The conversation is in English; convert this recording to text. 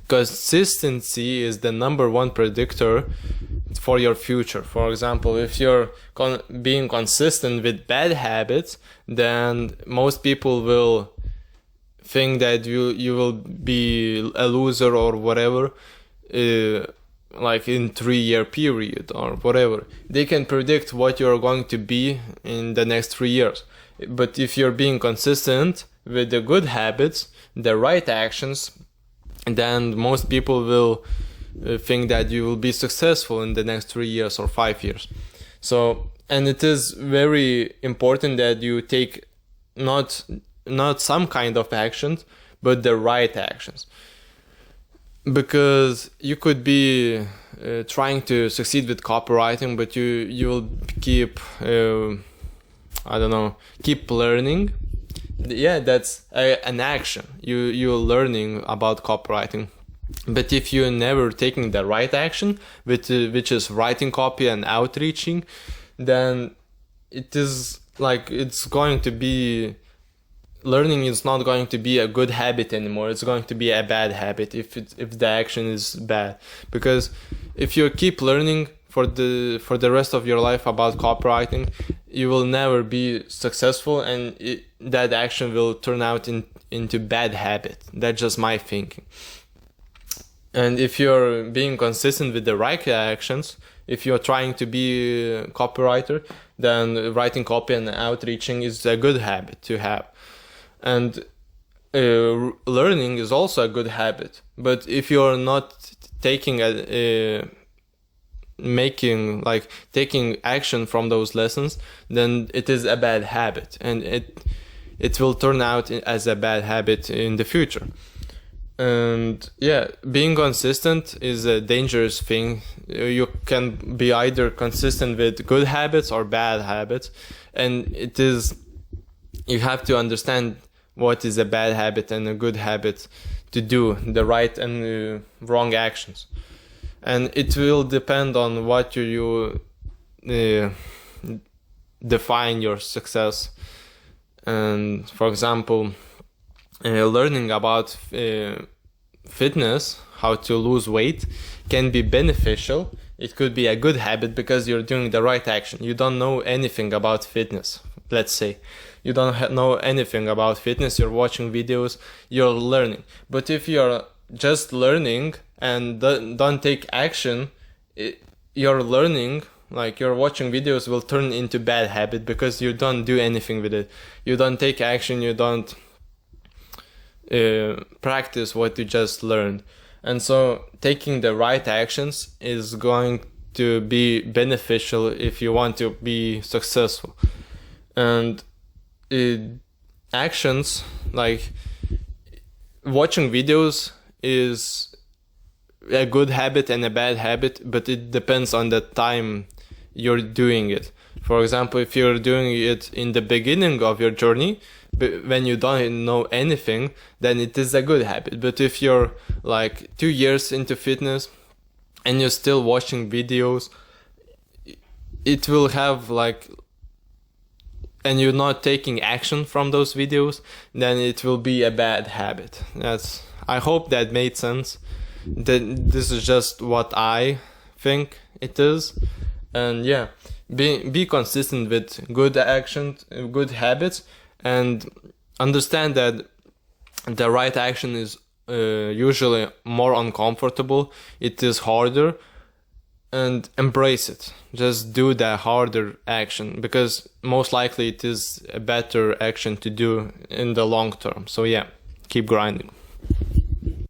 consistency is the number one predictor for your future. For example, if you're being consistent with bad habits, then most people will think that you will be a loser or whatever, like in 3-year period or whatever. They can predict what you're going to be in the next 3 years. But if you're being consistent with the good habits, the right actions, then most people will think that you will be successful in the next 3 years or 5 years. So, and it is very important that you take not some kind of actions, but the right actions. Because you could be trying to succeed with copywriting, but you will keep keep learning. Yeah, that's an action. You're learning about copywriting. But if you're never taking the right action, which is writing copy and outreaching, then it's going to be, learning is not going to be a good habit anymore. It's going to be a bad habit if the action is bad. Because if you keep learning for the rest of your life about copywriting, you will never be successful, and that action will turn out into bad habit. That's just my thinking. And if you're being consistent with the right actions, if you're trying to be a copywriter, then writing copy and outreaching is a good habit to have. And learning is also a good habit. But if you're not taking taking action from those lessons, then it is a bad habit, and it will turn out as a bad habit in the future. And yeah, being consistent is a dangerous thing. You can be either consistent with good habits or bad habits, and you have to understand what is a bad habit and a good habit to do the right and wrong actions. And it will depend on what you define your success. And for example, learning about fitness, how to lose weight, can be beneficial. It could be a good habit because you're doing the right action. You don't know anything about fitness, let's say. You don't know anything about fitness, you're watching videos, you're learning. But if you're just learning and don't take action, your learning, like you're watching videos, will turn into bad habit because you don't do anything with it. You don't take action, you don't practice what you just learned. And so taking the right actions is going to be beneficial if you want to be successful. And actions, like watching videos, is a good habit and a bad habit, but it depends on the time you're doing it. For example, if you're doing it in the beginning of your journey, when you don't know anything, then it is a good habit. But if you're like 2 years into fitness and you're still watching videos, it will have and you're not taking action from those videos, then it will be a bad habit. I hope that made sense. This is just what I think it is. And yeah, be consistent with good actions, good habits, and understand that the right action is usually more uncomfortable. It is harder, and embrace it. Just do the harder action, because most likely it is a better action to do in the long term. So yeah, keep grinding.